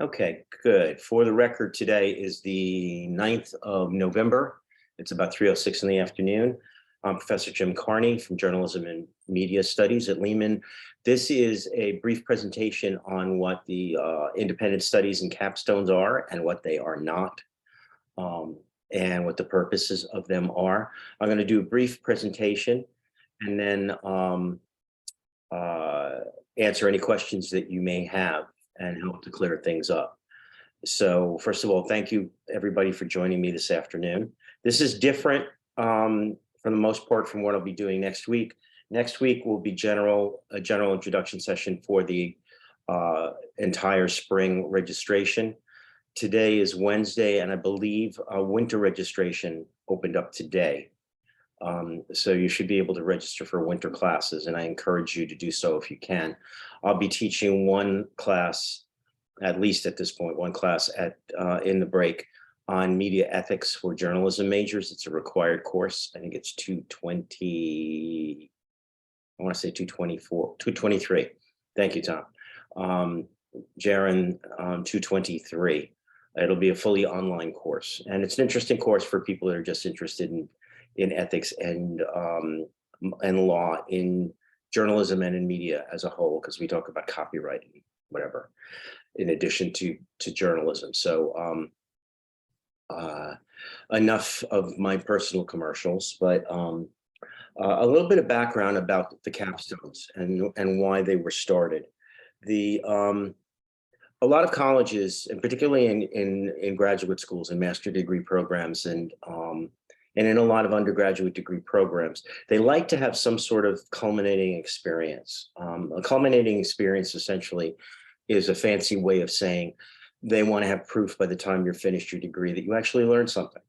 Okay, good. For the record, today is the 9th of November. It's about 3:06 in the afternoon. I'm Professor Jim Carney from Journalism and Media Studies at Lehman. This is a brief presentation on what the independent studies and capstones are and what they are not, and what the purposes of them are. I'm going to do a brief presentation and then answer any questions that you may have and help to clear things up. So first of all, thank you everybody for joining me this afternoon. This is different for the most part from what I'll be doing next week. Next week will be a general introduction session for the entire spring registration. Today is Wednesday, and I believe winter registration opened up today. So you should be able to register for winter classes, and I encourage you to do so if you can. I'll be teaching one class, at least at this point, one class in the break on media ethics for journalism majors. It's a required course. I think it's 220, I want to say 224, 223. Thank you, Tom. Jaron, 223. It'll be a fully online course, and it's an interesting course for people that are just interested in ethics and law in journalism and in media as a whole, because we talk about copyright and whatever, in addition to journalism. So enough of my personal commercials, but a little bit of background about the capstones and why they were started. A lot of colleges, and particularly in graduate schools and master degree programs, and in a lot of undergraduate degree programs, they like to have some sort of culminating experience. A culminating experience essentially is a fancy way of saying they want to have proof by the time you're finished your degree that you actually learned something,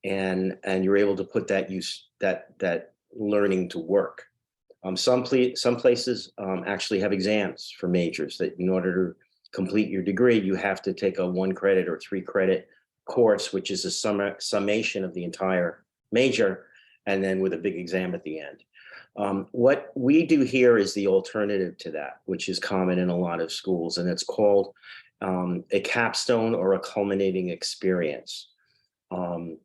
and you're able to put that learning to work. Some places actually have exams for majors that in order to complete your degree, you have to take a 1 credit or 3 credit course, which is a summation of the entire major, and then with a big exam at the end. What we do here is the alternative to that, which is common in a lot of schools, and it's called a capstone or a culminating experience. What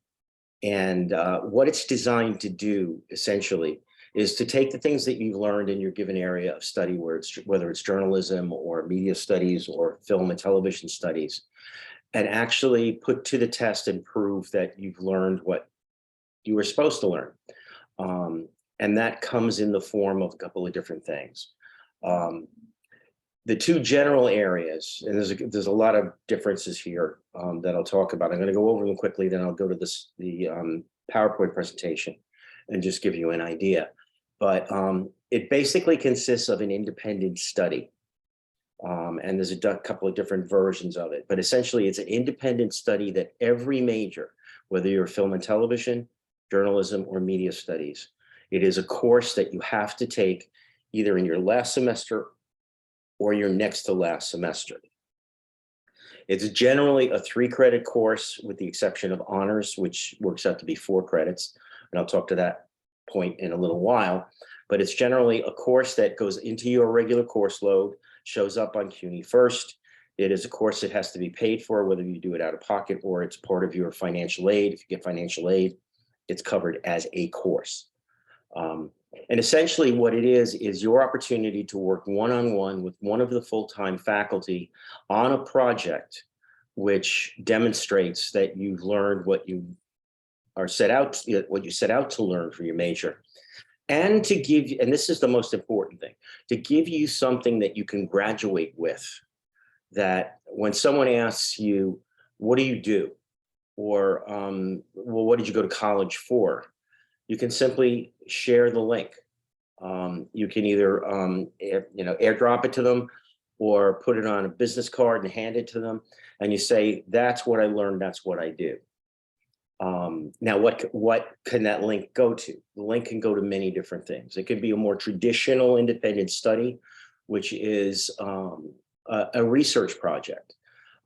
it's designed to do essentially is to take the things that you've learned in your given area of study, whether it's journalism or media studies or film and television studies, and actually put to the test and prove that you've learned what you were supposed to learn. And that comes in the form of a couple of different things. The two general areas, and there's a lot of differences here that I'll talk about. I'm going to go over them quickly, then I'll go to the PowerPoint presentation and just give you an idea. But it basically consists of an independent study. And there's a couple of different versions of it, but essentially it's an independent study that every major, whether you're film and television, journalism, or media studies, it is a course that you have to take either in your last semester or your next to last semester. It's generally a 3 credit course with the exception of honors, which works out to be 4 credits. And I'll talk to that point in a little while, but it's generally a course that goes into your regular course load, shows up on CUNY first. It is a course that has to be paid for, whether you do it out of pocket or it's part of your financial aid. If you get financial aid, it's covered as a course. And essentially what it is your opportunity to work one-on-one with one of the full-time faculty on a project which demonstrates that you've learned what you set out to learn for your major. and to give you, and this is the most important thing, to give you something that you can graduate with, that when someone asks you, what do you do? Or, well, what did you go to college for? You can simply share the link. You can either, airdrop it to them, or put it on a business card and hand it to them. And you say, that's what I learned, that's what I do. Now, what can that link go to? The link can go to many different things. It could be a more traditional independent study, which is a research project,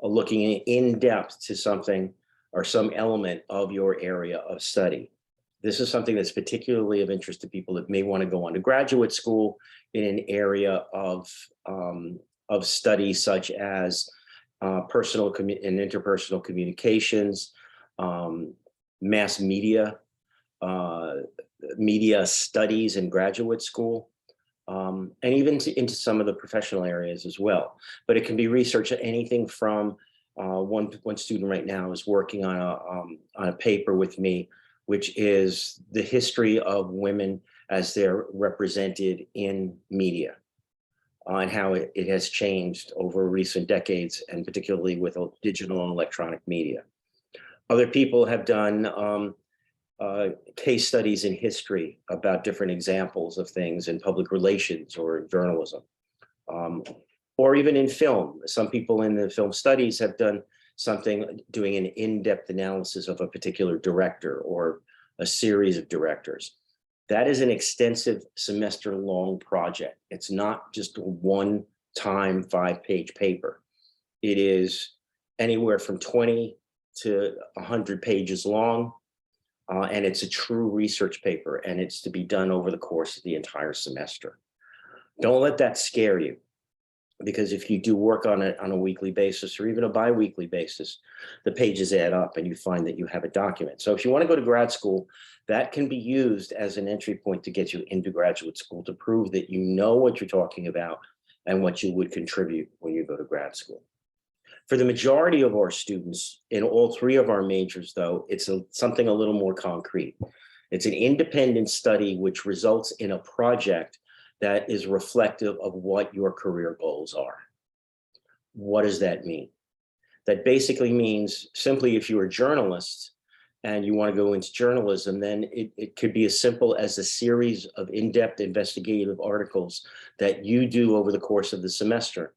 looking in depth to something or some element of your area of study. This is something that's particularly of interest to people that may want to go on to graduate school in an area of study such as personal and interpersonal communications, mass media, media studies in graduate school, and even into some of the professional areas as well. But it can be research at anything from one student right now is working on a paper with me, which is the history of women as they're represented in media, and how it has changed over recent decades, and particularly with digital and electronic media. Other people have done case studies in history about different examples of things in public relations or in journalism, or even in film. Some people in the film studies have done something, doing an in-depth analysis of a particular director or a series of directors. That is an extensive semester-long project. It's not just a one-time 5-page paper. It is anywhere from 20 to 100 pages long, and it's a true research paper, and it's to be done over the course of the entire semester. Don't let that scare you, because if you do work on it on a weekly basis or even a bi-weekly basis, the pages add up and you find that you have a document. So if you want to go to grad school, that can be used as an entry point to get you into graduate school, to prove that you know what you're talking about and what you would contribute when you go to grad school. For the majority of our students in all 3 of our majors, though, it's something a little more concrete. It's an independent study which results in a project that is reflective of what your career goals are. What does that mean? That basically means simply, if you're a journalist and you want to go into journalism, then it could be as simple as a series of in-depth investigative articles that you do over the course of the semester,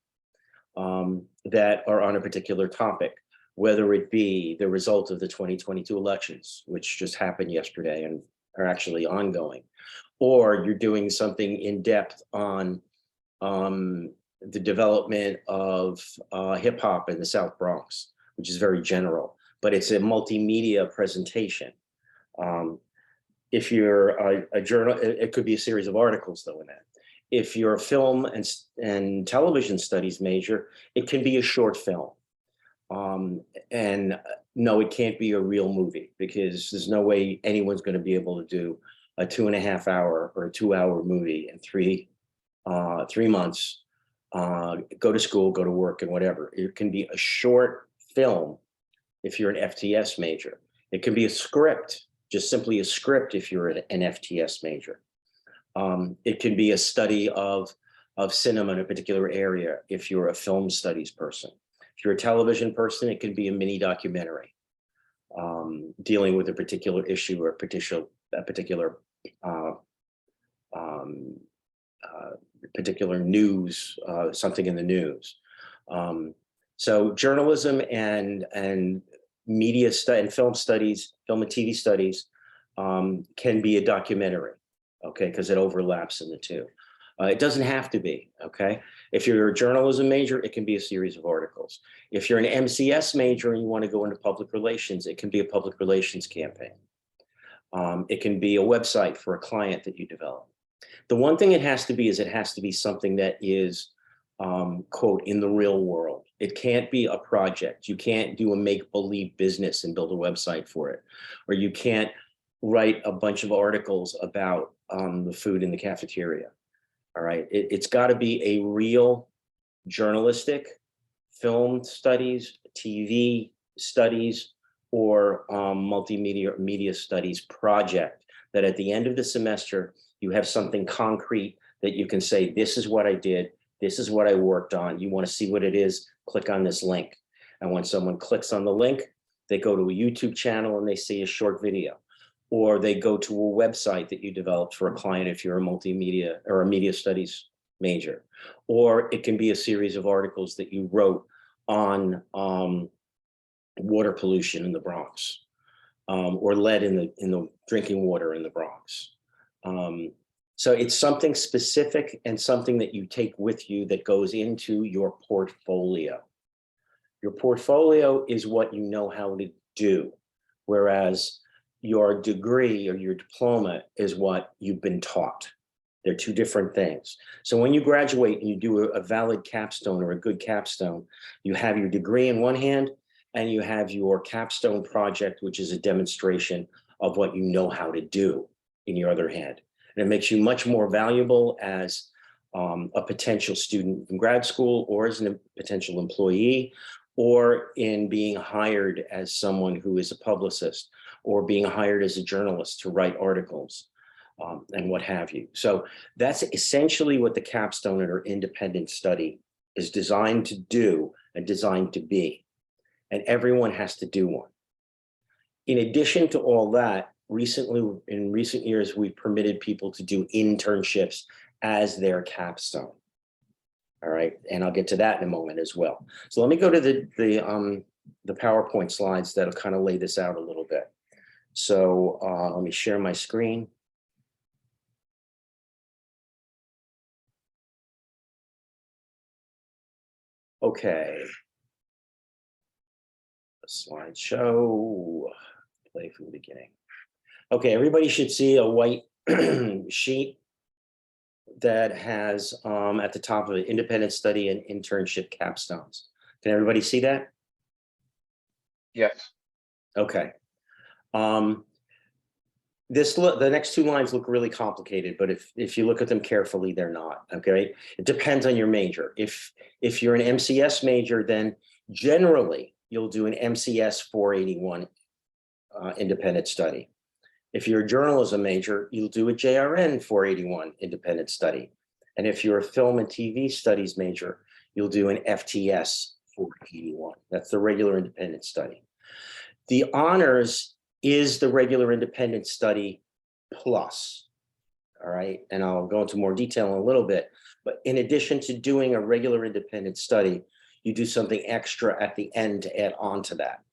that are on a particular topic, whether it be the result of the 2022 elections, which just happened yesterday and are actually ongoing, or you're doing something in depth on the development of hip hop in the South Bronx, which is very general, but it's a multimedia presentation. If you're a journal, it could be a series of articles though in that. If you're a film and television studies major, it can be a short film. And no, it can't be a real movie, because there's no way anyone's going to be able to do a 2.5-hour or a 2-hour movie in 3 months, go to school, go to work, and whatever. It can be a short film if you're an FTS major. It can be a script, just simply a script if you're an FTS major. It can be a study of cinema in a particular area if you're a film studies person. If you're a television person, it can be a mini documentary dealing with a particular issue or a particular news, something in the news. So journalism and media and film studies, film and TV studies can be a documentary, okay, because it overlaps in the two. It doesn't have to be, okay? If you're a journalism major, it can be a series of articles. If you're an MCS major and you want to go into public relations, it can be a public relations campaign. It can be a website for a client that you develop. The one thing it has to be is it has to be something that is, quote, in the real world. It can't be a project. You can't do a make-believe business and build a website for it. Or you can't write a bunch of articles about the food in the cafeteria. All right, it's got to be a real journalistic, film studies, TV studies, or multimedia media studies project that at the end of the semester You have something concrete that you can say, this is what I did, this is what I worked on. You want to see what it is, click on this link. And when someone clicks on the link, they go to a YouTube channel and they see a short video, or they go to a website that you developed for a client if you're a multimedia or a media studies major, or it can be a series of articles that you wrote on water pollution in the Bronx, or lead in the drinking water in the Bronx. So it's something specific and something that you take with you that goes into your portfolio. Your portfolio is what you know how to do, whereas your degree or your diploma is what you've been taught. They're two different things. So when you graduate and you do a valid capstone or a good capstone, you have your degree in one hand and you have your capstone project, which is a demonstration of what you know how to do in your other hand. And it makes you much more valuable as a potential student in grad school, or as a potential employee, or in being hired as someone who is a publicist, or being hired as a journalist to write articles, and what have you. So that's essentially what the capstone or independent study is designed to do and designed to be. And everyone has to do one. In addition to all that, in recent years, we've permitted people to do internships as their capstone. All right, and I'll get to that in a moment as well. So let me go to the PowerPoint slides that'll kind of lay this out a little bit. So let me share my screen. Okay. Slideshow, play from the beginning. Okay, everybody should see a white sheet that has at the top of it, independent study and internship capstones. Can everybody see that? Yes. Okay. The next two lines look really complicated, but if you look at them carefully, they're not. Okay. It depends on your major. If you're an MCS major, then generally you'll do an MCS 481 independent study. If you're a journalism major, you'll do a JRN 481 independent study. And if you're a film and TV studies major, you'll do an FTS 481. That's the regular independent study. The honors is the regular independent study plus. All right, and I'll go into more detail in a little bit. But in addition to doing a regular independent study, you do something extra at the end to add on to that.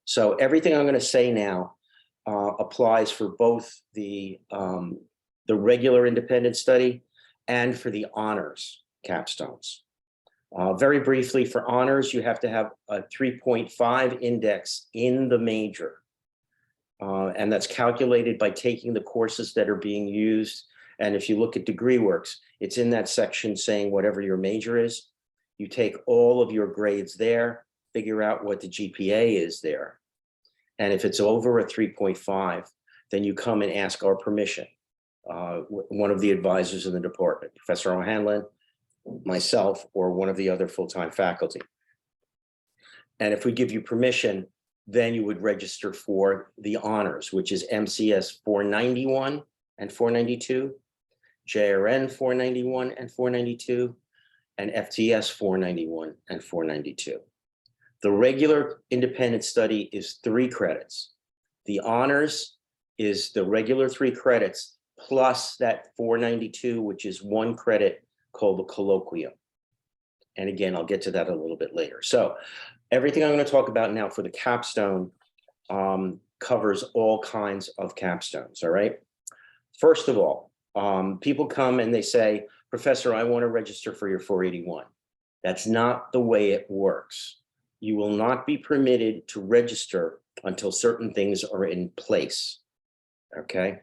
So everything I'm going to say now applies for both the regular independent study and for the honors capstones. Very briefly, for honors, you have to have a 3.5 index in the major. And that's calculated by taking the courses that are being used. And if you look at degree works, it's in that section saying whatever your major is. You take all of your grades there, figure out what the GPA is there. And if it's over a 3.5, then you come and ask our permission. One of the advisors in the department, Professor O'Hanlon, myself, or one of the other full-time faculty. And if we give you permission, then you would register for the honors, which is MCS 491 and 492, JRN 491 and 492, and FTS 491 and 492. The regular independent study is 3 credits. The honors is the regular 3 credits plus that 492, which is 1 credit called the colloquium. And again, I'll get to that a little bit later. So everything I'm going to talk about now for the capstone covers all kinds of capstones, all right? First of all, people come and they say, Professor, I want to register for your 481. That's not the way it works. You will not be permitted to register until certain things are in place, okay?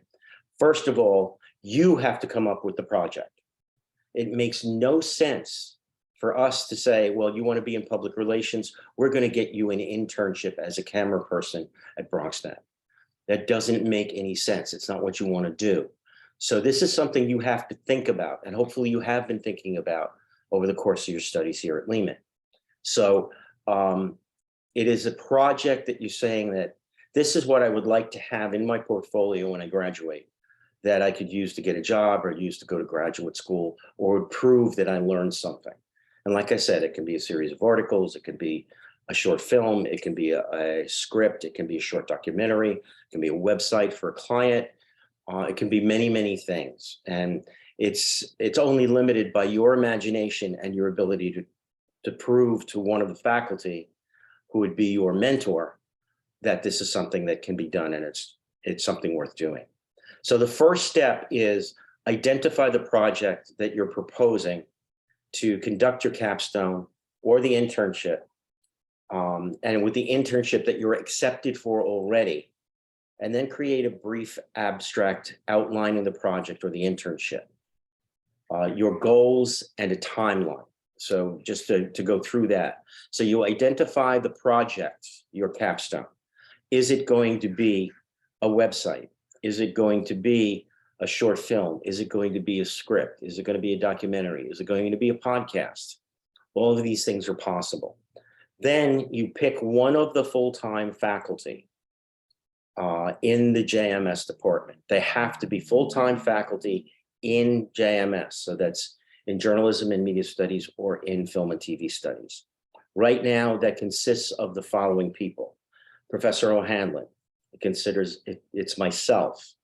First of all, you have to come up with the project. It makes no sense for us to say, well, you want to be in public relations, we're going to get you an internship as a camera person at BronxNet. That doesn't make any sense. It's not what you want to do. So this is something you have to think about, and hopefully you have been thinking about over the course of your studies here at Lehman. So it is a project that you're saying that this is what I would like to have in my portfolio when I graduate. that I could use to get a job or use to go to graduate school, or would prove that I learned something. And like I said, it can be a series of articles, it can be a short film, it can be a script, it can be a short documentary, it can be a website for a client. It can be many, many things. And it's only limited by your imagination and your ability to prove to one of the faculty who would be your mentor that this is something that can be done, and it's something worth doing. So the first step is identify the project that you're proposing to conduct your capstone or the internship. And with the internship that you're accepted for already, and then create a brief abstract outlining the project or the internship, your goals and a timeline. So just to go through that. So you identify the project, your capstone. Is it going to be a website? Is it going to be a short film? Is it going to be a script? Is it going to be a documentary? Is it going to be a podcast? All of these things are possible. Then you pick one of the full-time faculty in the JMS department. They have to be full-time faculty in JMS. So that's in journalism and media studies or in film and TV studies. Right now, that consists of the following people. Professor O'Hanlon, it's myself,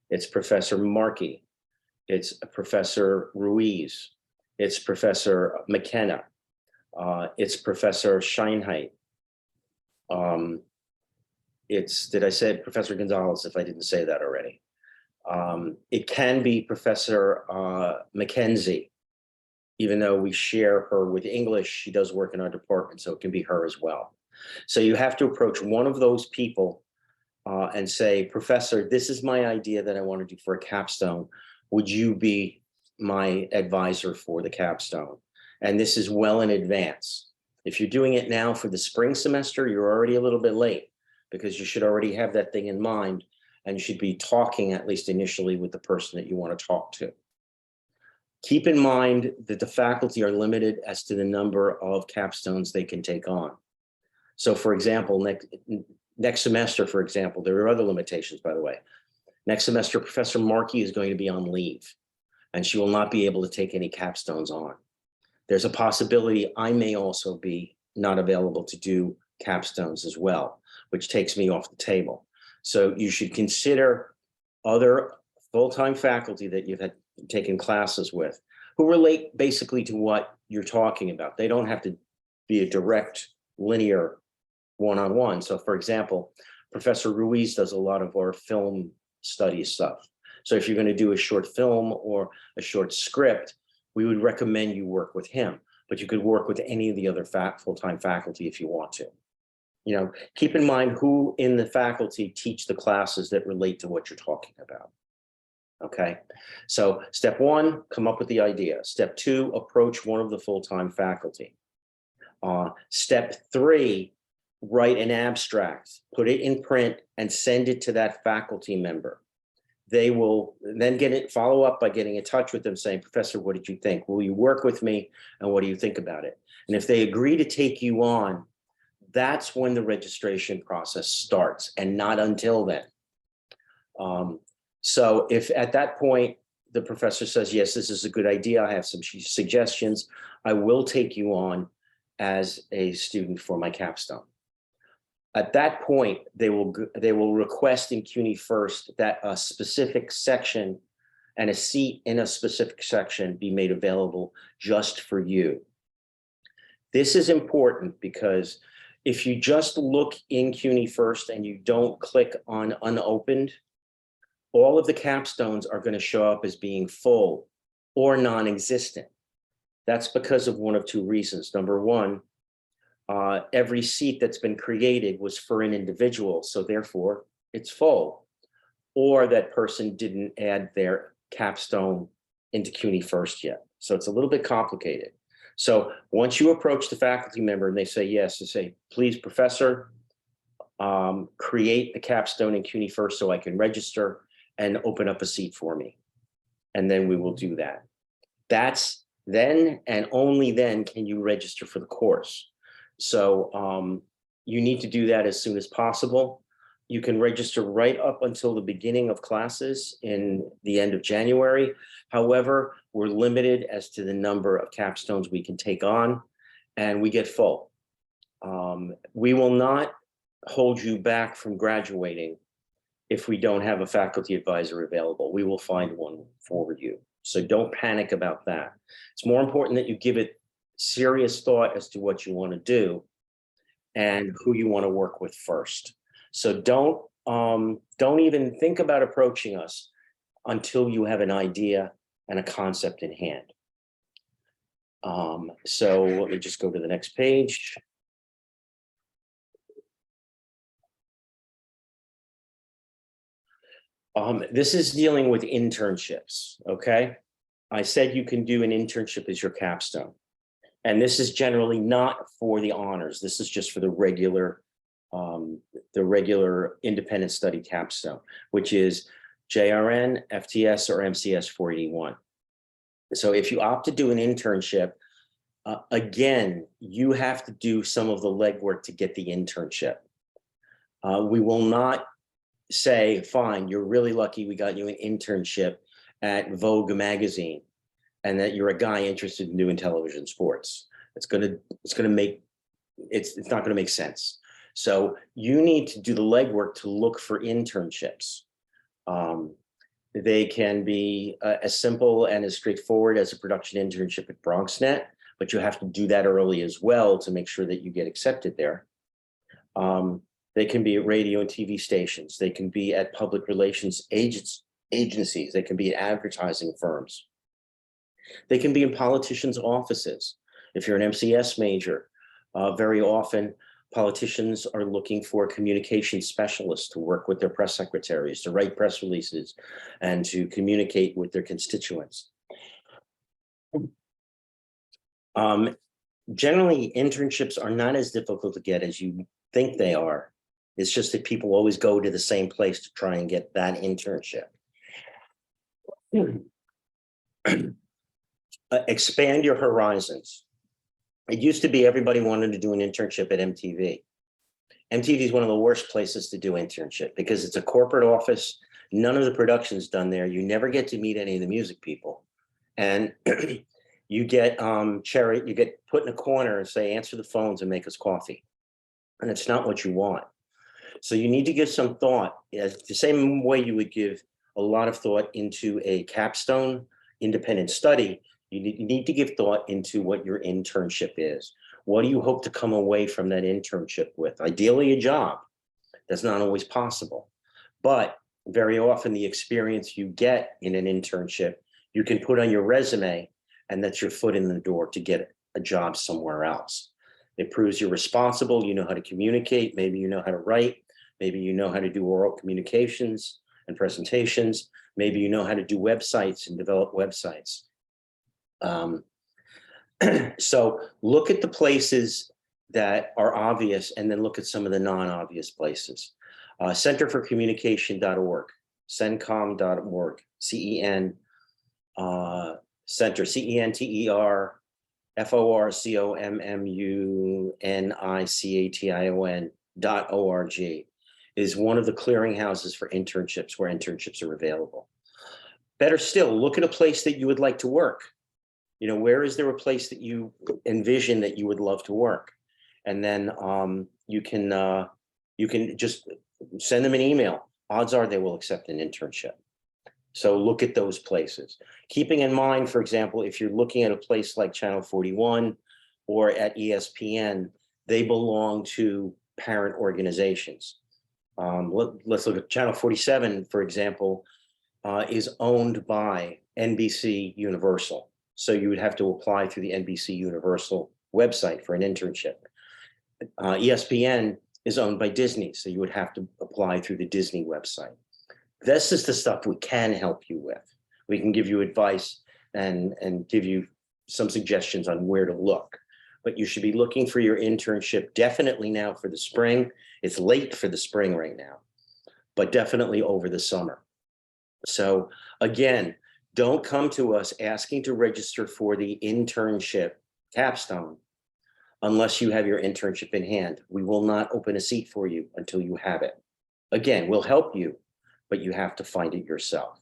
it's Professor Markey, it's Professor Ruiz, it's Professor McKenna, it's Professor Scheinheit. Did I say Professor Gonzalez if I didn't say that already? It can be Professor Mackenzie, even though we share her with English, she does work in our department, so it can be her as well. So you have to approach one of those people and say, Professor, this is my idea that I want to do for a capstone. Would you be my advisor for the capstone? And this is well in advance. If you're doing it now for the spring semester, you're already a little bit late, because you should already have that thing in mind, and you should be talking, at least initially, with the person that you want to talk to. Keep in mind that the faculty are limited as to the number of capstones they can take on. So for example, next semester, for example, there are other limitations, by the way. Next semester, Professor Markey is going to be on leave, and she will not be able to take any capstones on. There's a possibility I may also be not available to do capstones as well, which takes me off the table. So you should consider other full-time faculty that you've had taken classes with who relate basically to what you're talking about. They don't have to be a direct linear one-on-one. So for example, Professor Ruiz does a lot of our film studies stuff. So if you're going to do a short film or a short script, we would recommend you work with him, but you could work with any of the other full-time faculty if you want to. You know, keep in mind who in the faculty teach the classes that relate to what you're talking about. Okay, so step one, come up with the idea. Step two, approach one of the full-time faculty. Step three, write an abstract, put it in print, and send it to that faculty member. They will then follow up by getting in touch with them saying, Professor, what did you think? Will you work with me? And what do you think about it? And if they agree to take you on, that's when the registration process starts, and not until then. So if at that point, the professor says, yes, this is a good idea, I have some suggestions, I will take you on as a student for my capstone. At that point, they will request in CUNY First that a specific section and a seat in a specific section be made available just for you. This is important because if you just look in CUNY First and you don't click on unopened, all of the capstones are going to show up as being full or non-existent. That's because of one of two reasons. Number one, every seat that's been created was for an individual, so therefore it's full. Or that person didn't add their capstone into CUNY First yet. So it's a little bit complicated. So once you approach the faculty member and they say yes, they say, please, Professor, create the capstone in CUNY First so I can register and open up a seat for me. And then we will do that. That's then, and only then can you register for the course. So you need to do that as soon as possible. You can register right up until the beginning of classes in the end of January. However, we're limited as to the number of capstones we can take on, and we get full. We will not hold you back from graduating if we don't have a faculty advisor available. We will find one for you. So don't panic about that. It's more important that you give it serious thought as to what you want to do and who you want to work with first. So don't even think about approaching us until you have an idea and a concept in hand. So let me just go to the next page. This is dealing with internships, okay? I said you can do an internship as your capstone. And this is generally not for the honors. This is just for the regular independent study capstone, which is JRN, FTS, or MCS 481. So if you opt to do an internship, again, you have to do some of the legwork to get the internship. We will not say, fine, you're really lucky we got you an internship at Vogue magazine and that you're a guy interested in doing television sports. It's not gonna make sense. So you need to do the legwork to look for internships. They can be as simple and as straightforward as a production internship at BronxNet, but you have to do that early as well to make sure that you get accepted there. They can be at radio and TV stations. They can be at public relations agencies. They can be at advertising firms. They can be in politicians' offices. If you're an MCS major, very often politicians are looking for communication specialists to work with their press secretaries, to write press releases, and to communicate with their constituents. Generally, internships are not as difficult to get as you think they are. It's just that people always go to the same place to try and get that internship. Expand your horizons. It used to be everybody wanted to do an internship at MTV. MTV is one of the worst places to do internship because it's a corporate office. None of the production's done there. You never get to meet any of the music people. And you get you get put in a corner and say, answer the phones and make us coffee. And it's not what you want. So you need to give some thought, the same way you would give a lot of thought into a capstone independent study. You need to give thought into what your internship is. What do you hope to come away from that internship with? Ideally, a job. That's not always possible. But very often the experience you get in an internship, you can put on your resume, and that's your foot in the door to get a job somewhere else. It proves you're responsible, you know how to communicate, maybe you know how to write, maybe you know how to do oral communications and presentations, maybe you know how to do websites and develop websites. So look at the places that are obvious and then look at some of the non-obvious places. Centerforcommunication.org, cencom.org, CEN, Center, CENTER, is one of the clearinghouses for internships where internships are available. Better still, look at a place that you would like to work. You know, where is there a place that you envision that you would love to work? And then you can just send them an email. Odds are they will accept an internship. So look at those places. Keeping in mind, for example, if you're looking at a place like Channel 41 or at ESPN, they belong to parent organizations. Let's look at Channel 47, for example, is owned by NBC Universal. So you would have to apply through the NBC Universal website for an internship. ESPN is owned by Disney, so you would have to apply through the Disney website. This is the stuff we can help you with. We can give you advice and give you some suggestions on where to look. But you should be looking for your internship definitely now for the spring. It's late for the spring right now, but definitely over the summer. So again, don't come to us asking to register for the internship capstone unless you have your internship in hand. We will not open a seat for you until you have it. Again, we'll help you, but you have to find it yourself.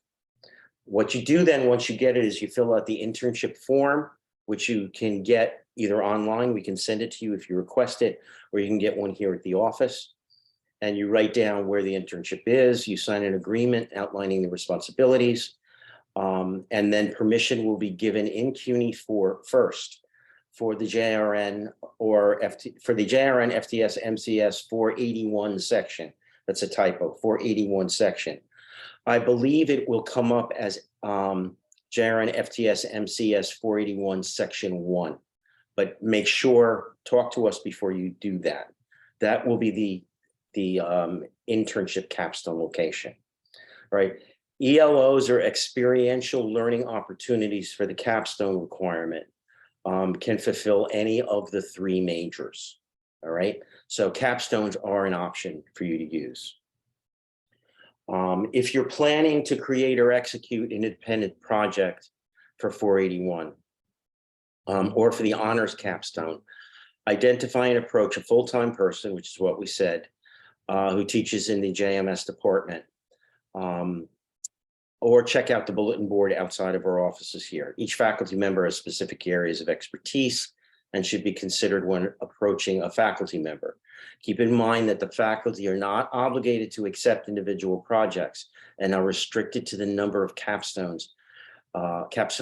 What you do then, once you get it, is you fill out the internship form, which you can get either online, we can send it to you if you request it, or you can get one here at the office. And you write down where the internship is, you sign an agreement outlining the responsibilities, and then permission will be given in CUNY first for the JRN or for the JRN FTS MCS 481 section. That's a typo, 481 section. I believe it will come up as JRN FTS MCS 481 section 1, but make sure, talk to us before you do that. That will be the internship capstone location, right? ELOs are experiential learning opportunities for the capstone requirement, can fulfill any of the 3 majors, all right? So capstones are an option for you to use. If you're planning to create or execute an independent project for 481, or for the honors capstone, identify and approach a full-time person, which is what we said, who teaches in the JMS department, or check out the bulletin board outside of our offices here. Each faculty member has specific areas of expertise and should be considered when approaching a faculty member. Keep in mind that the faculty are not obligated to accept individual projects and are restricted to the number of capstone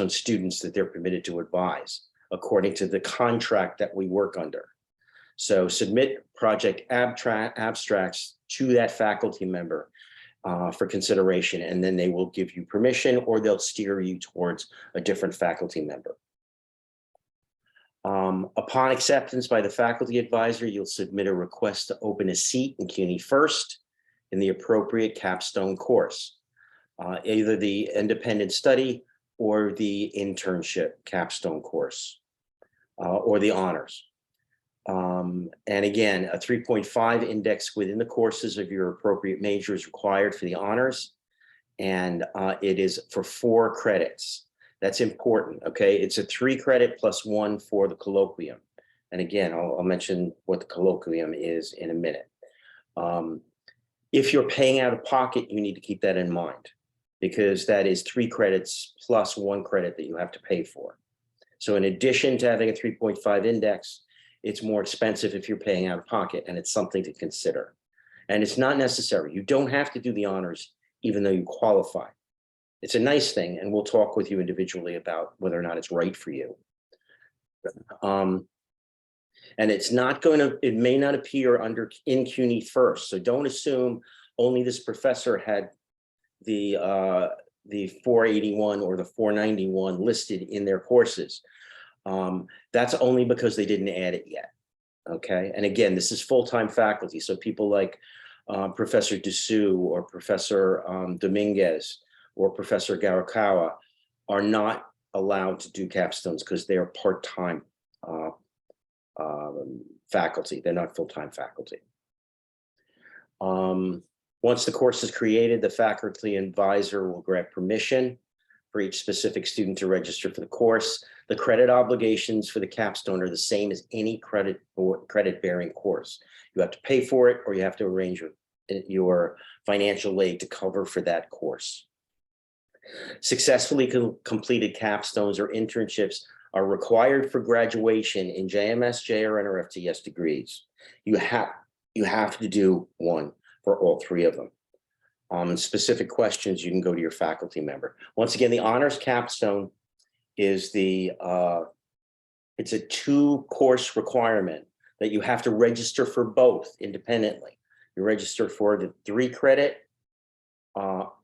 students that they're permitted to advise, according to the contract that we work under. So submit project abstracts to that faculty member for consideration, and then they will give you permission or they'll steer you towards a different faculty member. Upon acceptance by the faculty advisor, you'll submit a request to open a seat in CUNY first in the appropriate capstone course, either the independent study or the internship capstone course, or the honors. And again, a 3.5 index within the courses of your appropriate major is required for the honors, and it is for 4 credits. That's important, okay? It's a 3 credit plus 1 for the colloquium. And again, I'll mention what the colloquium is in a minute. If you're paying out of pocket, you need to keep that in mind, because that is 3 credits plus 1 credit that you have to pay for. So in addition to having a 3.5 index, it's more expensive if you're paying out of pocket, and it's something to consider. And it's not necessary. You don't have to do the honors even though you qualify. It's a nice thing, and we'll talk with you individually about whether or not it's right for you. And it's not going to, it may not appear in CUNY first. So don't assume only this professor had the 481 or the 491 listed in their courses. That's only because they didn't add it yet. Okay. And again, this is full-time faculty. So people like Professor Dessou or Professor Dominguez or Professor Garakawa are not allowed to do capstones because they are part-time faculty. They're not full-time faculty. Once the course is created, the faculty advisor will grant permission for each specific student to register for the course. The credit obligations for the capstone are the same as any credit-bearing course. You have to pay for it, or you have to arrange your financial aid to cover for that course. Successfully completed capstones or internships are required for graduation in JMS, JRN, or FTS degrees. You have to do one for all 3 of them. Specific questions, you can go to your faculty member. Once again, the honors capstone is it's a 2-course requirement that you have to register for both independently. You register for the 3 credit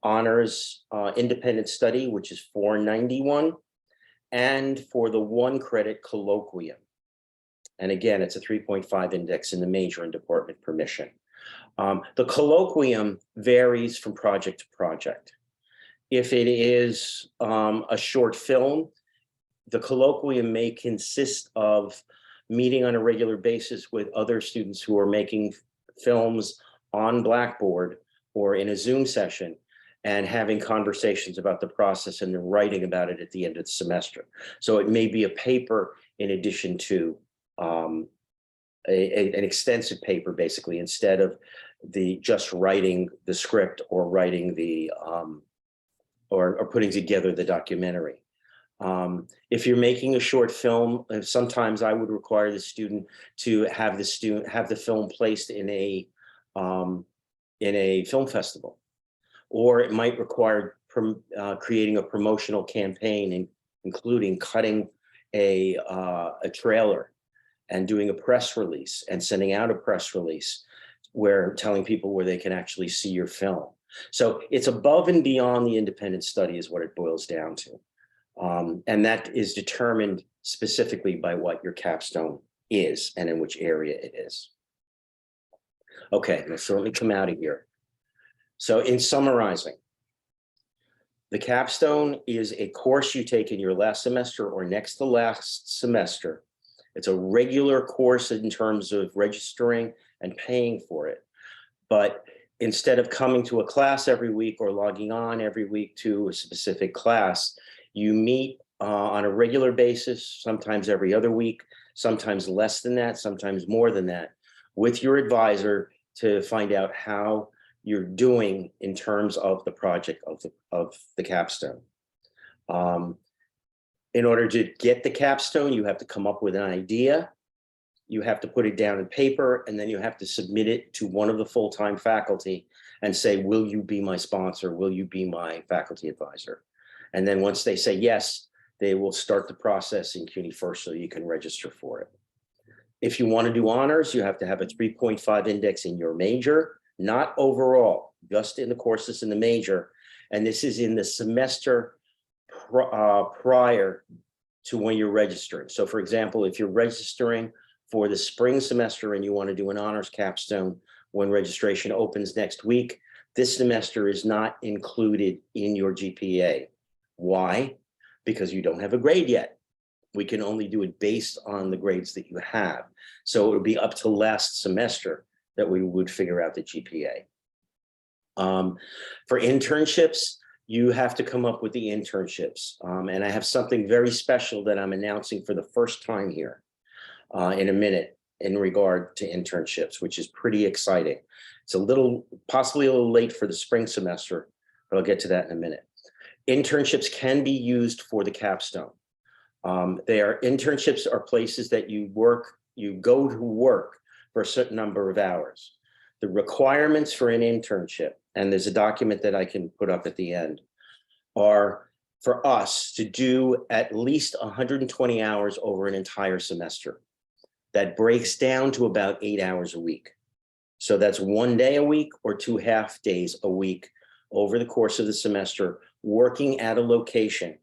honors independent study, which is 491, and for the 1 credit colloquium. And again, it's a 3.5 index in the major and department permission. The colloquium varies from project to project. If it is a short film, the colloquium may consist of meeting on a regular basis with other students who are making films on Blackboard or in a Zoom session and having conversations about the process and then writing about it at the end of the semester. So it may be a paper in addition to an extensive paper, basically, instead of just writing the script or writing the or putting together the documentary. If you're making a short film, sometimes I would require the student to have the film placed in a film festival, or it might require creating a promotional campaign, including cutting a trailer and doing a press release and sending out a press release where telling people where they can actually see your film. So it's above and beyond the independent study is what it boils down to. And that is determined specifically by what your capstone is and in which area it is. Okay, so let me come out of here. So in summarizing, the capstone is a course you take in your last semester or next to last semester. It's a regular course in terms of registering and paying for it. But instead of coming to a class every week or logging on every week to a specific class, you meet on a regular basis, sometimes every other week, sometimes less than that, sometimes more than that, with your advisor to find out how you're doing in terms of the project of the capstone. In order to get the capstone, you have to come up with an idea, you have to put it down in paper, and then you have to submit it to one of the full-time faculty and say, will you be my sponsor? Will you be my faculty advisor? And then once they say yes, they will start the process in CUNY First so you can register for it. If you want to do honors, you have to have a 3.5 index in your major, not overall, just in the courses in the major. And this is in the semester prior to when you're registering. So for example, if you're registering for the spring semester and you want to do an honors capstone when registration opens next week, this semester is not included in your GPA. Why? Because you don't have a grade yet. We can only do it based on the grades that you have. So it would be up to last semester that we would figure out the GPA. For internships, you have to come up with the internships. And I have something very special that I'm announcing for the first time here in a minute in regard to internships, which is pretty exciting. It's possibly a little late for the spring semester, but I'll get to that in a minute. Internships can be used for the capstone. Internships are places that you go to work for a certain number of hours. The requirements for an internship, and there's a document that I can put up at the end, are for us to do at least 120 hours over an entire semester. That breaks down to about 8 hours a week. So that's 1 day a week or 2 half days a week over the course of the semester, working at a location,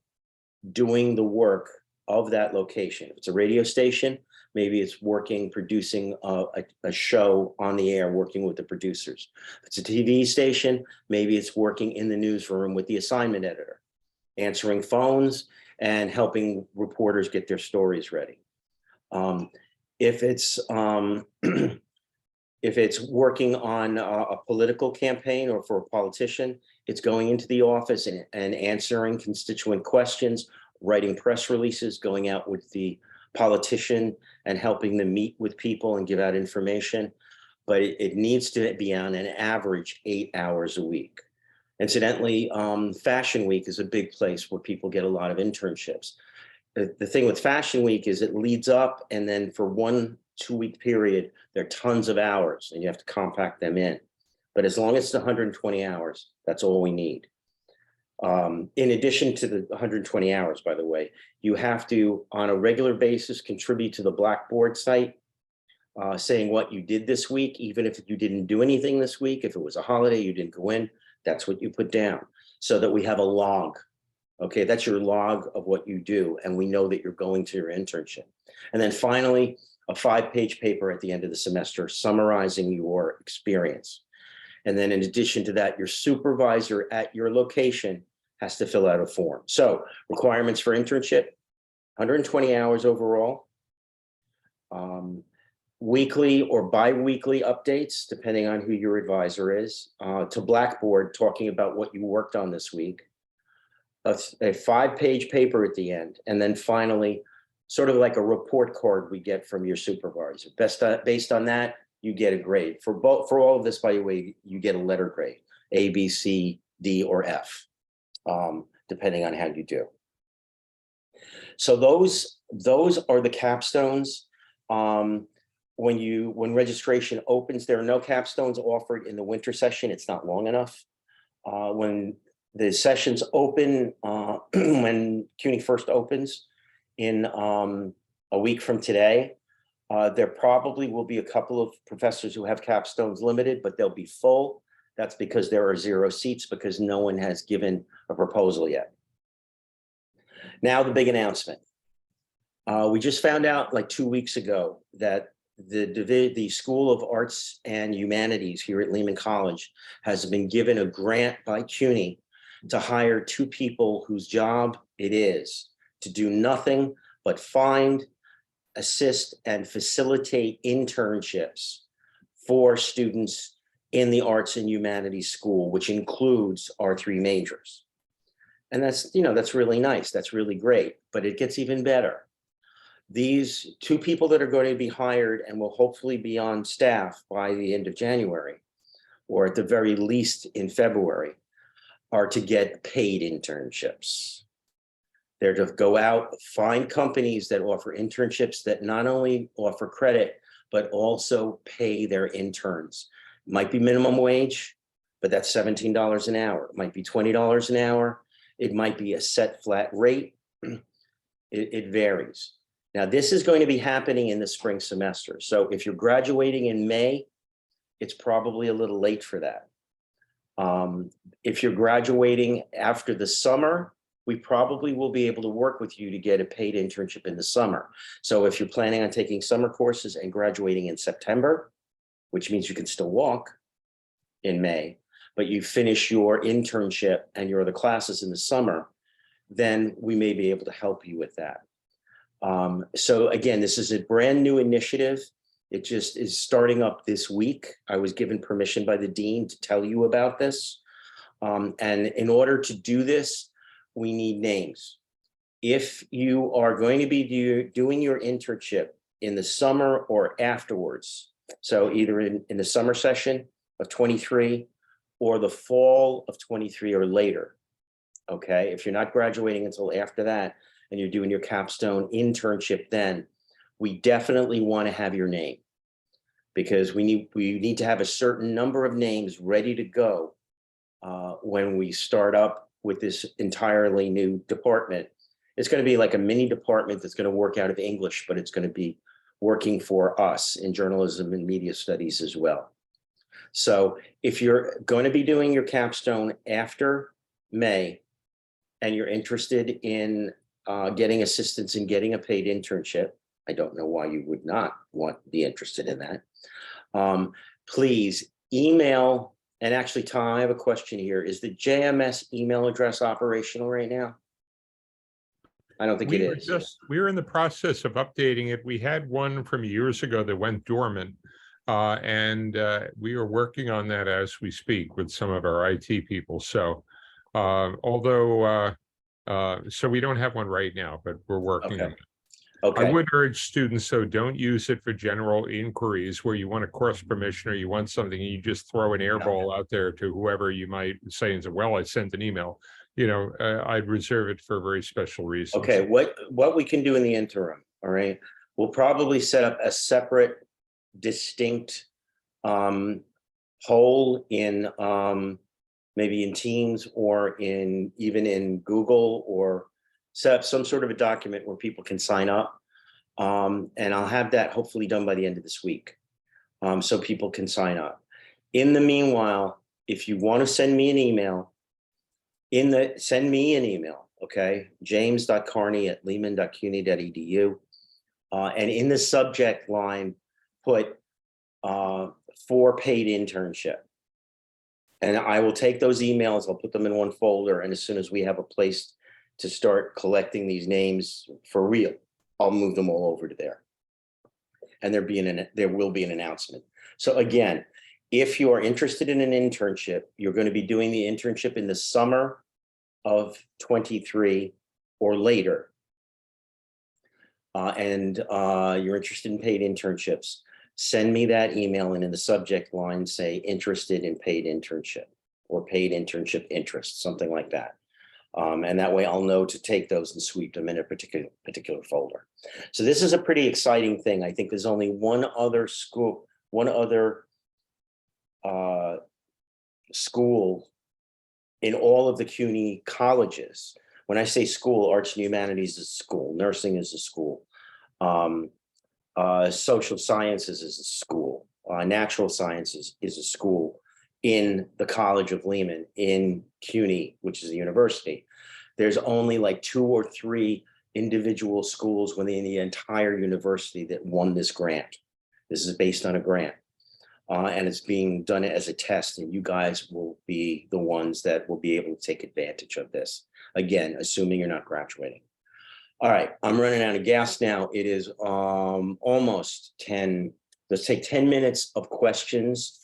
doing the work of that location. If it's a radio station, maybe it's producing a show on the air, working with the producers. If it's a TV station, maybe it's working in the newsroom with the assignment editor, answering phones and helping reporters get their stories ready. If it's working on a political campaign or for a politician, it's going into the office and answering constituent questions, writing press releases, going out with the politician and helping them meet with people and give out information. But it needs to be on an average 8 hours a week. Incidentally, Fashion Week is a big place where people get a lot of internships. The thing with Fashion Week is it leads up, and then for 1 2-week period, there are tons of hours and you have to compact them in. But as long as it's 120 hours, that's all we need. In addition to the 120 hours, by the way, you have to, on a regular basis, contribute to the Blackboard site, saying what you did this week, even if you didn't do anything this week. If it was a holiday, you didn't go in, that's what you put down, so that we have a log. Okay, that's your log of what you do, and we know that you're going to your internship. And then finally, a 5-page paper at the end of the semester summarizing your experience. And then in addition to that, your supervisor at your location has to fill out a form. So requirements for internship, 120 hours overall, weekly or bi-weekly updates, depending on who your advisor is, to Blackboard, talking about what you worked on this week, a 5-page paper at the end, and then finally, sort of like a report card we get from your supervisor. Based on that, you get a grade. For all of this, by the way, you get a letter grade, A, B, C, D, or F, depending on how you do. So those are the capstones. When registration opens, there are no capstones offered in the winter session. It's not long enough. When the sessions open, when CUNY first opens in a week from today, there probably will be a couple of professors who have capstones limited, but they'll be full. That's because there are 0 seats because no one has given a proposal yet. Now the big announcement. We just found out like 2 weeks ago that the School of Arts and Humanities here at Lehman College has been given a grant by CUNY to hire 2 people whose job it is to do nothing but find, assist, and facilitate internships for students in the Arts and Humanities School, which includes our 3 majors. And that's, that's really nice. That's really great, but it gets even better. These 2 people that are going to be hired and will hopefully be on staff by the end of January, or at the very least in February, are to get paid internships. They're to go out, find companies that offer internships that not only offer credit, but also pay their interns. It might be minimum wage, but that's $17 an hour. It might be $20 an hour. It might be a set flat rate. It varies. Now, this is going to be happening in the spring semester. So if you're graduating in May, it's probably a little late for that. If you're graduating after the summer, we probably will be able to work with you to get a paid internship in the summer. So if you're planning on taking summer courses and graduating in September, which means you can still walk in May, but you finish your internship and your other classes in the summer, then we may be able to help you with that. So again, this is a brand new initiative. It just is starting up this week. I was given permission by the dean to tell you about this. And in order to do this, we need names. If you are going to be doing your internship in the summer or afterwards, so either in the summer session of 23 or the fall of 23 or later, okay? If you're not graduating until after that, and you're doing your capstone internship then, we definitely want to have your name, because we need to have a certain number of names ready to go when we start up with this entirely new department. It's going to be like a mini department that's going to work out of English, but it's going to be working for us in journalism and media studies as well. So if you're going to be doing your capstone after May and you're interested in getting assistance in getting a paid internship, I don't know why you would not be interested in that. Please email, and actually, Tom, I have a question here. Is the JMS email address operational right now? I don't think it is. We're in the process of updating it. We had one from years ago that went dormant, and we are working on that as we speak with some of our IT people. So so we don't have one right now, but we're working on it. Okay. I would urge students, though, don't use it for general inquiries where you want a course permission or you want something and you just throw an airball out there to whoever you might say and say, well, I sent an email. I'd reserve it for very special reasons. Okay, what we can do in the interim, all right, we'll probably set up a separate, distinct poll in maybe in Teams or even in Google, or set up some sort of a document where people can sign up. And I'll have that hopefully done by the end of this week, so people can sign up. In the meanwhile, if you want to send me an email, send me an email, okay? james.carney@lehman.cuny.edu. And in the subject line, put for paid internship. And I will take those emails, I'll put them in one folder, and as soon as we have a place to start collecting these names for real, I'll move them all over to there. And there will be an announcement. So again, if you are interested in an internship, you're going to be doing the internship in the summer of 23 or later, and you're interested in paid internships, send me that email, and in the subject line, say interested in paid internship or paid internship interest, something like that. And that way I'll know to take those and sweep them in a particular folder. So this is a pretty exciting thing. I think there's only one other school in all of the CUNY colleges. When I say school, arts and humanities is a school, nursing is a school, social sciences is a school, natural sciences is a school in the College of Lehman in CUNY, which is a university. There's only like 2 or 3 individual schools within the entire university that won this grant. This is based on a grant. And it's being done as a test, and you guys will be the ones that will be able to take advantage of this. Again, assuming you're not graduating. All right, I'm running out of gas now. It is almost 10. Let's take 10 minutes of questions.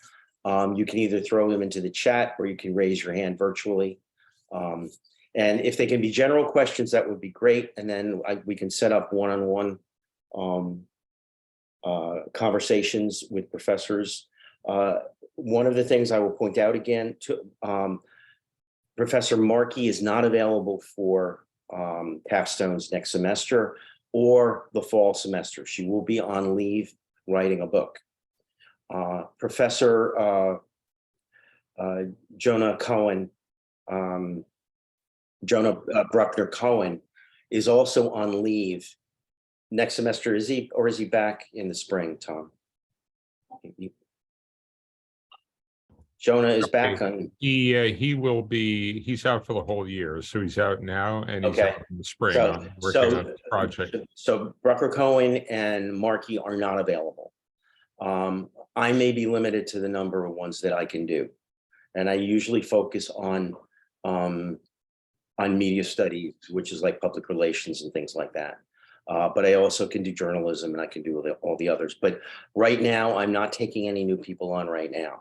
You can either throw them into the chat or you can raise your hand virtually. And if they can be general questions, that would be great. And then we can set up one-on-one conversations with professors. One of the things I will point out again to Professor Markey is not available for Capstone's next semester or the fall semester. She will be on leave writing a book. Professor Jonah Bruckner Cohen is also on leave next semester. Is he back in the spring, Tom? Jonah is back on. He will be. He's out for the whole year, so he's out now, and he's out in the spring working on this project. So Brucker Cohen and Markey are not available. I may be limited to the number of ones that I can do, and I usually focus on media studies, which is like public relations and things like that. But I also can do journalism, and I can do all the others. But right now, I'm not taking any new people on right now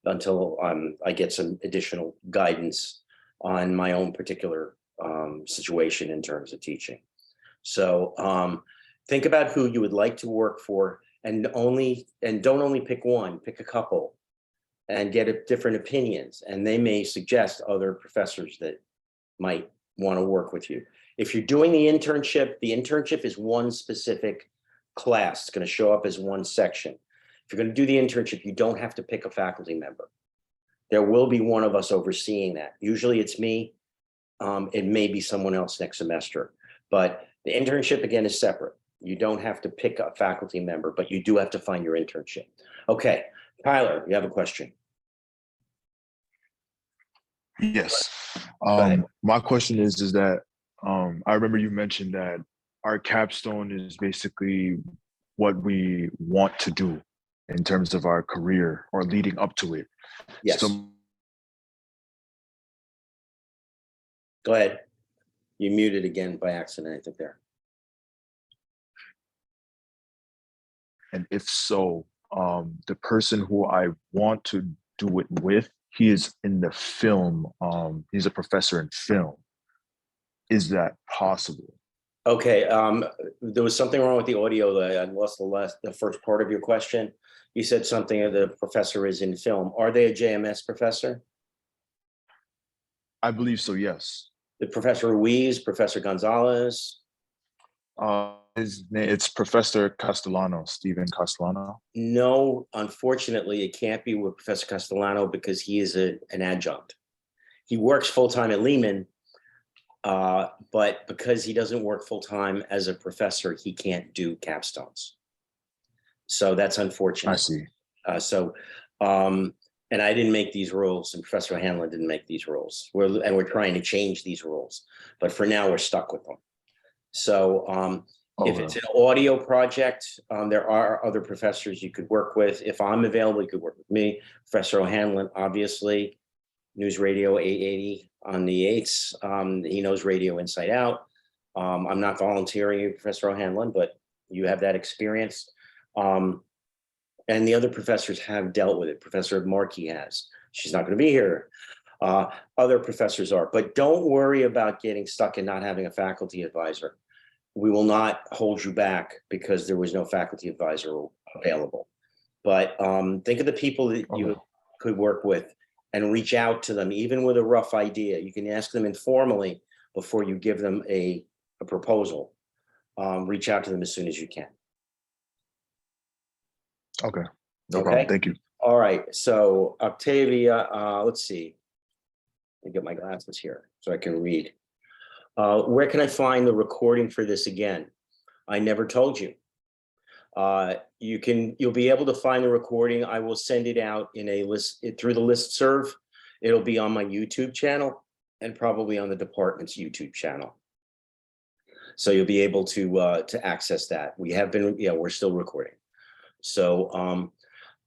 until I get some additional guidance on my own particular situation in terms of teaching. So think about who you would like to work for, and don't only pick one, pick a couple, and get different opinions. And they may suggest other professors that might want to work with you. If you're doing the internship is one specific class. It's going to show up as one section. If you're going to do the internship, you don't have to pick a faculty member. There will be one of us overseeing that. Usually it's me. It may be someone else next semester, but the internship again is separate. You don't have to pick a faculty member, but you do have to find your internship. Okay, Tyler, you have a question. Yes. My question is that I remember you mentioned that our capstone is basically what we want to do in terms of our career or leading up to it. Yes. So, go ahead. You muted again by accident, I think there. and if so, the person who I want to do it with, he is in the film. He's a professor in film. Is that possible? Okay, there was something wrong with the audio. I lost the first part of your question. You said something the professor is in film. Are they a JMS professor? I believe so, yes. The Professor Ruiz, Professor Gonzalez? It's Professor Castellano, Stephen Castellano. No, unfortunately, it can't be with Professor Castellano because he is an adjunct. He works full-time at Lehman, but because he doesn't work full-time as a professor, he can't do capstones. So that's unfortunate. I see. And I didn't make these rules, and Professor Hanlon didn't make these rules. We're trying to change these rules, but for now we're stuck with them. So if it's an audio project, there are other professors you could work with. If I'm available, you could work with me. Professor O'Hanlon, obviously, News Radio 880 on the 8s. He knows radio inside out. I'm not volunteering you, Professor O'Hanlon, but you have that experience. And the other professors have dealt with it. Professor Markey has. She's not going to be here. Other professors are. But don't worry about getting stuck and not having a faculty advisor. We will not hold you back because there was no faculty advisor available. But think of the people that you Okay. could work with and reach out to them, even with a rough idea. You can ask them informally before you give them a proposal. Reach out to them as soon as you can. Okay. No Okay. problem. Thank you. All right. So Octavia, let's see. Let me get my glasses here so I can read. Where can I find the recording for this again? I never told you. You'll be able to find the recording. I will send it out in a list through the listserv. It'll be on my YouTube channel and probably on the department's YouTube channel. So you'll be able to access that. We're still recording. So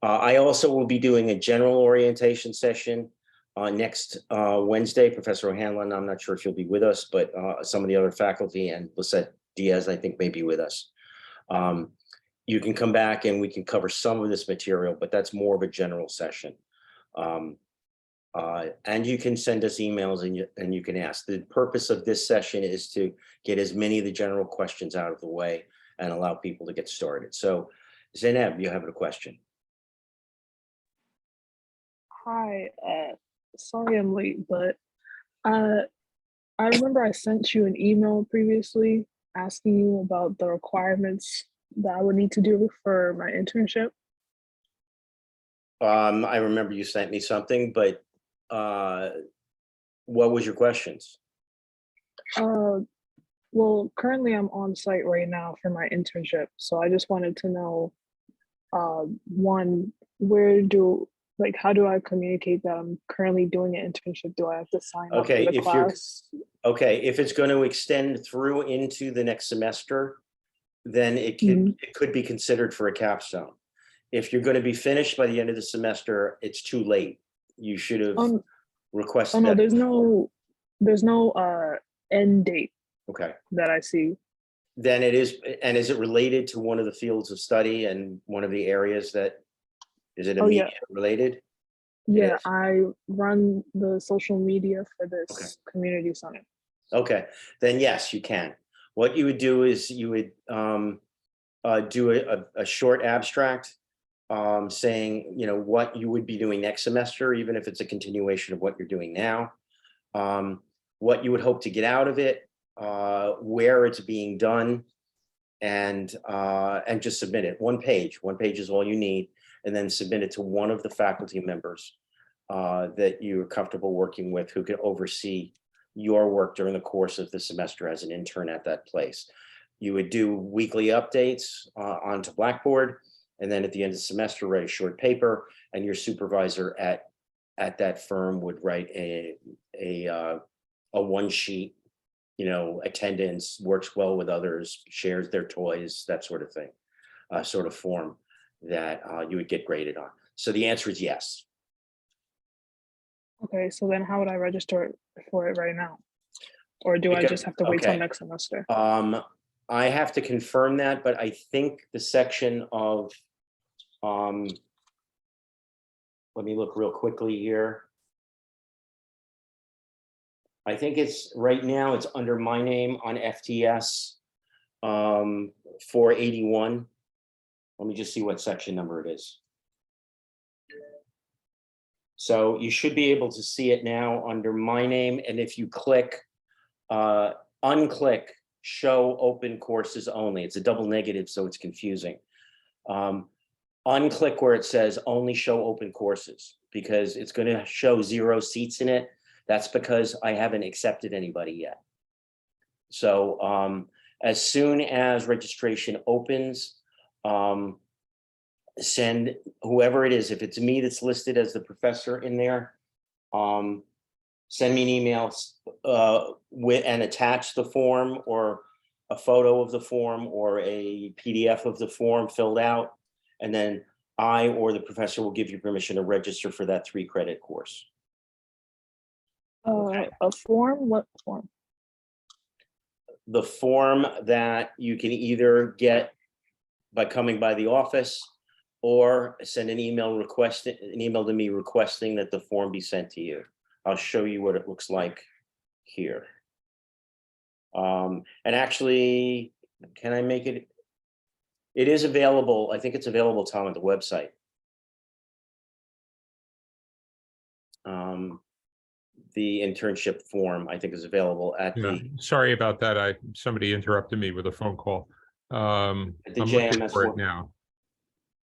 I also will be doing a general orientation session next Wednesday. Professor O'Hanlon, I'm not sure if you'll be with us, but some of the other faculty and Lisette Diaz, I think, may be with us. You can come back and we can cover some of this material, but that's more of a general session. And you can send us emails and you can ask. The purpose of this session is to get as many of the general questions out of the way and allow people to get started. So Zainab, you have a question? Hi, sorry I'm late, but I remember I sent you an email previously asking you about the requirements that I would need to do for my internship. I remember you sent me something, but what was your questions? Well, currently I'm on site right now for my internship, so I just wanted to know, one, how do I communicate that I'm currently doing an internship? Do I have to sign up Okay, for the if you're- class? Okay, if it's going to extend through into the next semester, then it could be considered for a capstone. If you're going to be finished by the end of the semester, it's too late. You should have requested Oh no, that. there's no end date Okay, that I see. then it is. And is it related to one of the fields of study and one of the areas that, is it Oh, yeah. immediate related? Yeah, is? I run the social media for this community center. Okay, then yes, you can. What you would do is you would do a short abstract saying, what you would be doing next semester, even if it's a continuation of what you're doing now, what you would hope to get out of it, where it's being done, and just submit it. One page is all you need, and then submit it to one of the faculty members that you're comfortable working with, who can oversee your work during the course of the semester as an intern at that place. You would do weekly updates onto Blackboard, and then at the end of the semester, write a short paper, and your supervisor at that firm would write a one sheet, attendance, works well with others, shares their toys, that sort of thing, sort of form that you would get graded on. So the answer is yes. Okay, so then how would I register for it right now? Or do I just have to wait till next semester? I have to confirm that, but I think the section of, let me look real quickly here. I think it's right now, it's under my name on FTS 481. Let me just see what section number it is. So you should be able to see it now under my name. And if you click, unclick show open courses only, it's a double negative, so it's confusing. Unclick where it says only show open courses, because it's going to show 0 seats in it. That's because I haven't accepted anybody yet. So as soon as registration opens, send whoever it is, if it's me that's listed as the professor in there, send me an email and attach the form or a photo of the form or a PDF of the form filled out, and then I or the professor will give you permission to register for that 3-credit course. A form? What form? The form that you can either get by coming by the office or send an email to me requesting that the form be sent to you. I'll show you what it looks like here. And actually, can I make it? It is available. I think it's available, Tom, at the website. the internship form, I think, is available at Yeah, the sorry about that. Somebody interrupted me with a phone call. the I'm looking JMS for it form. now.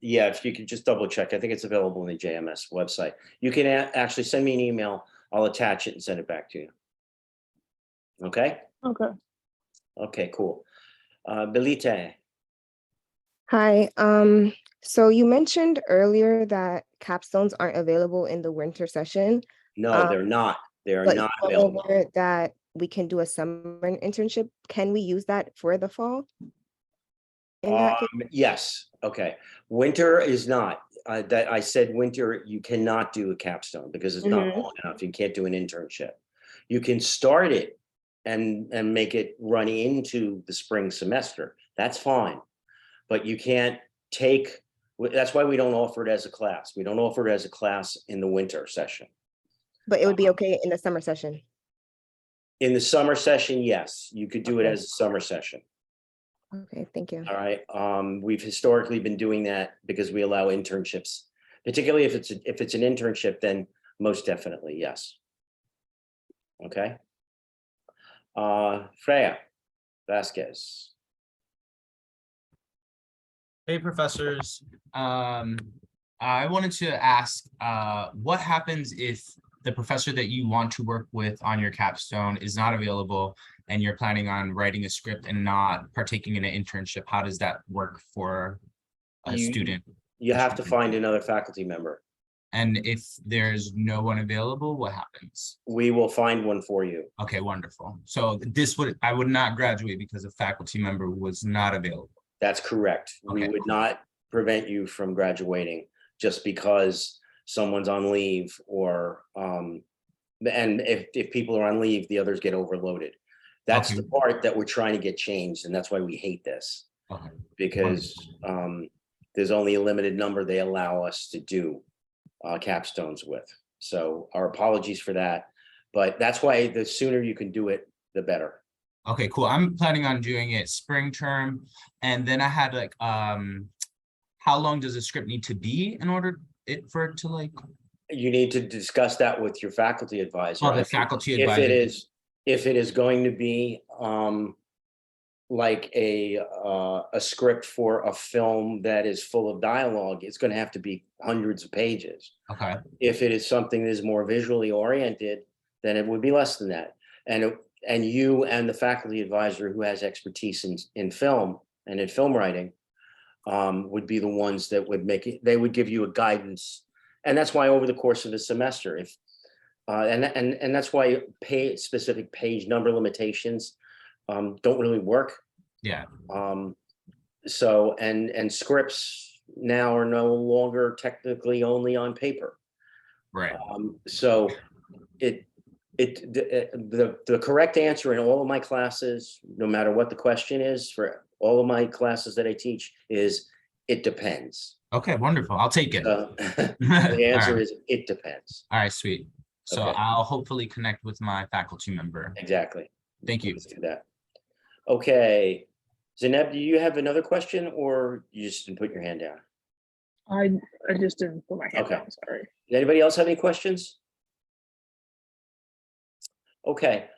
Yeah, if you could just double check, I think it's available on the JMS website. You can actually send me an email. I'll attach it and send it back to you. Okay. Okay. Okay. Cool. Belite. Hi. So you mentioned earlier that capstones aren't available in the winter session, No, they're not. They are but you not went available. over that we can do a summer internship. Can we use that for the fall? In that case? Yes. Okay. Winter is not. That I said winter, you cannot do a capstone because it's not long enough. You can't do an internship. You can start it and make it run into the spring semester. That's fine. But you can't take, that's why we don't offer it as a class. We don't offer it as a class in the winter session. But it would be okay in the summer session. In the summer session, yes, you could do it Okay. as a summer session. Okay, thank you. All right. We've historically been doing that because we allow internships, particularly if it's an internship, then most definitely, yes. Okay. Freya Vasquez. Hey, professors. I wanted to ask, what happens if the professor that you want to work with on your capstone is not available and you're planning on writing a script and not partaking in an internship? How does that work for a student? You have to find another faculty member. And if there's no one available, what happens? We will find one for you. Okay, wonderful. So I would not graduate because a faculty member was not available. That's correct. We Okay, would not prevent you from graduating just because someone's on leave or and if people are on leave, the others get overloaded. That's Okay. the part that we're trying to get changed, and that's why we hate this, Okay. because there's only a limited number they allow us to do capstones with. So our apologies for that, but that's why the sooner you can do it, the better. Okay, cool. I'm planning on doing it spring term. And then I had like, how long does a script need to be in order for it to like? You need to discuss that with your faculty advisor. Oh, the faculty advisor. If it is going to be like a script for a film that is full of dialogue, it's going to have to be hundreds of pages. Okay. If it is something that is more visually oriented, then it would be less than that. And you and the faculty advisor who has expertise in film and in film writing would be the ones that would make it. They would give you a guidance, and that's why over the course of the semester, if and that's why specific page number limitations don't really work. Yeah. So and scripts now are no longer technically only on paper. Right. So the correct answer in all of my classes, no matter what the question is, for all of my classes that I teach, is it depends. Okay, wonderful. I'll take it. The answer is it depends. All right, sweet. So Okay. I'll hopefully connect with my faculty member. Exactly. Thank you. Let's do that. Okay. Zainab, do you have another question, or you just didn't put your hand down? I just didn't put my hand Okay. down, sorry. Does anybody else have any questions? Okay.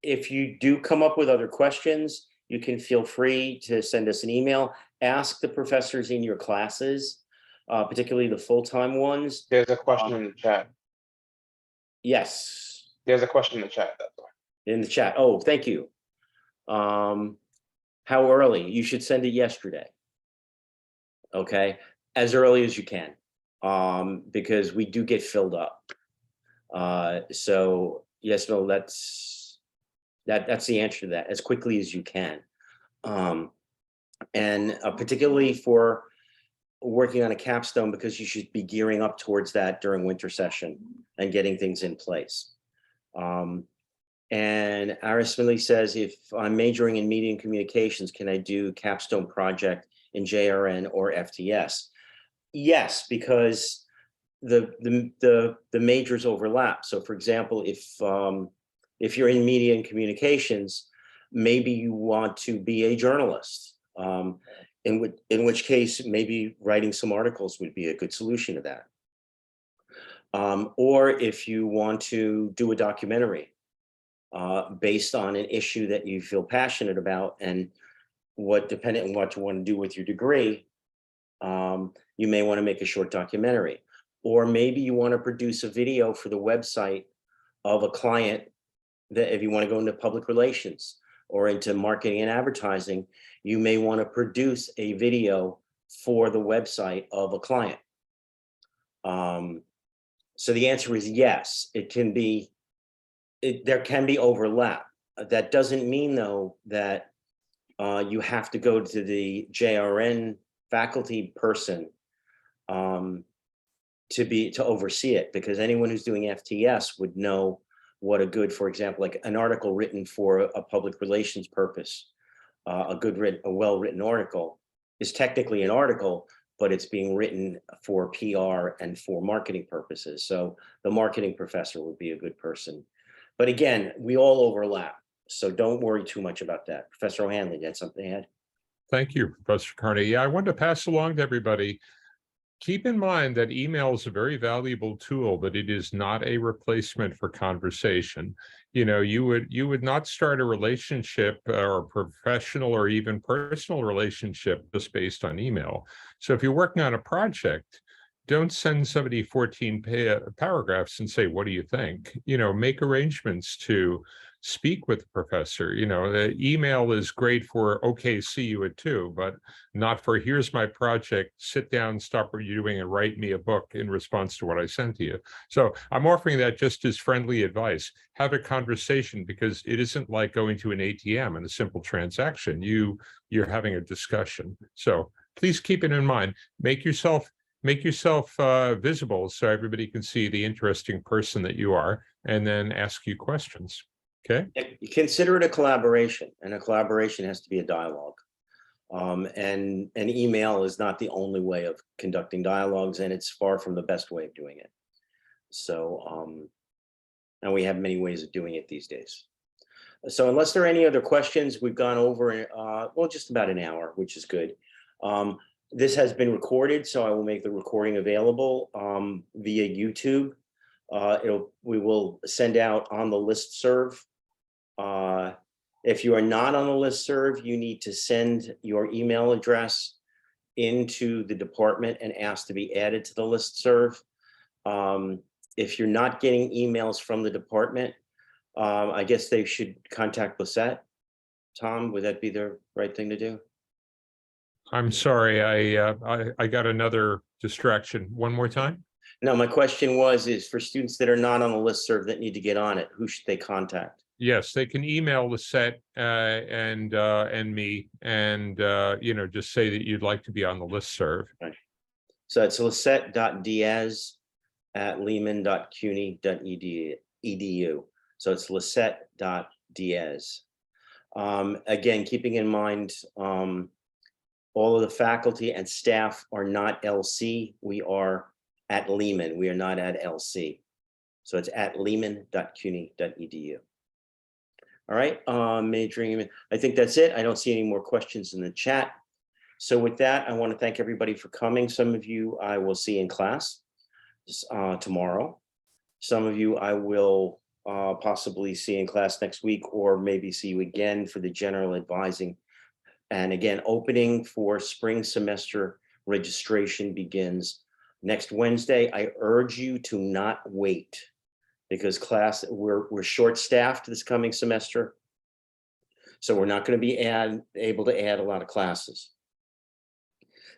If you do come up with other questions, you can feel free to send us an email. Ask the professors in your classes, particularly the full-time ones. There's a question in the chat. Yes, There's a question in the chat. That's why. in the chat. Oh, thank you. How early? You should send it yesterday. Okay, as early as you can, because we do get filled up. So yes, no, that's the answer to that. As quickly as you can, and particularly for working on a capstone, because you should be gearing up towards that during winter session and getting things in place. And Aris Smiley says, if I'm majoring in media and communications, can I do capstone project in JRN or FTS? Yes, because the majors overlap. So for example, if you're in media and communications, maybe you want to be a journalist, in which case maybe writing some articles would be a good solution to that. Or if you want to do a documentary based on an issue that you feel passionate about, and depending on what you want to do with your degree, you may want to make a short documentary. Or maybe you want to produce a video for the website of a client, that if you want to go into public relations or into marketing and advertising, you may want to produce a video for the website of a client. So the answer is yes, it can be, there can be overlap. That doesn't mean though that you have to go to the JRN faculty person to oversee it, because anyone who's doing FTS would know what a good, for example, like an article written for a public relations purpose, a well-written article is technically an article, but it's being written for PR and for marketing purposes. So the marketing professor would be a good person. But again, we all overlap, so don't worry too much about that. Professor O'Hanley, you had something to add? Thank you, Professor Carney. Yeah, I wanted to pass along to everybody. Keep in mind that email is a very valuable tool, but it is not a replacement for conversation. You know, you would not start a relationship or a professional or even personal relationship just based on email. So if you're working on a project, don't send somebody 14 paragraphs and say, what do you think? You know, make arrangements to speak with the professor. You know, the email is great for, okay, see you at 2, but not for, here's my project, sit down, stop what you're doing and write me a book in response to what I sent to you. So I'm offering that just as friendly advice. Have a conversation, because it isn't like going to an ATM and a simple transaction. You're having a discussion. So please keep it in mind. Make yourself visible so everybody can see the interesting person that you are, and then ask you questions. Okay. Consider it a collaboration, and a collaboration has to be a dialogue. And an email is not the only way of conducting dialogues, and it's far from the best way of doing it. So, and we have many ways of doing it these days. So unless there are any other questions, we've gone over, well, just about an hour, which is good. This has been recorded, so I will make the recording available via YouTube. We will send out on the listserv. If you are not on the listserv, you need to send your email address into the department and ask to be added to the listserv. If you're not getting emails from the department, I guess they should contact Lisette. Tom, would that be the right thing to do? I'm sorry, I got another distraction. One more time? No, my question is for students that are not on the listserv that need to get on it, who should they contact? Yes, they can email Lisette and me, and you know, just say that you'd like to be on the listserv. Right. So it's lisette.diaz@lehman.cuny.edu. So it's lisette.diaz. Again, keeping in mind, all of the faculty and staff are not LC. We are at Lehman. We are not at LC. So it's at lehman.cuny.edu. All right, majoring. I think that's it. I don't see any more questions in the chat. So with that, I want to thank everybody for coming. Some of you I will see in class tomorrow. Some of you I will possibly see in class next week, or maybe see you again for the general advising. And again, opening for spring semester registration begins next Wednesday. I urge you to not wait, because we're short-staffed this coming semester. So we're not going to be able to add a lot of classes.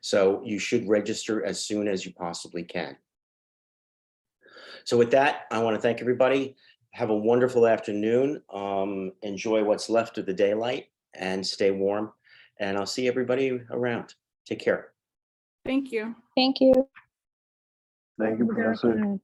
So you should register as soon as you possibly can. So with that, I want to thank everybody. Have a wonderful afternoon. Enjoy what's left of the daylight and stay warm. And I'll see everybody around. Take care. Thank you. Thank you. Thank you, Have a good Professor. afternoon.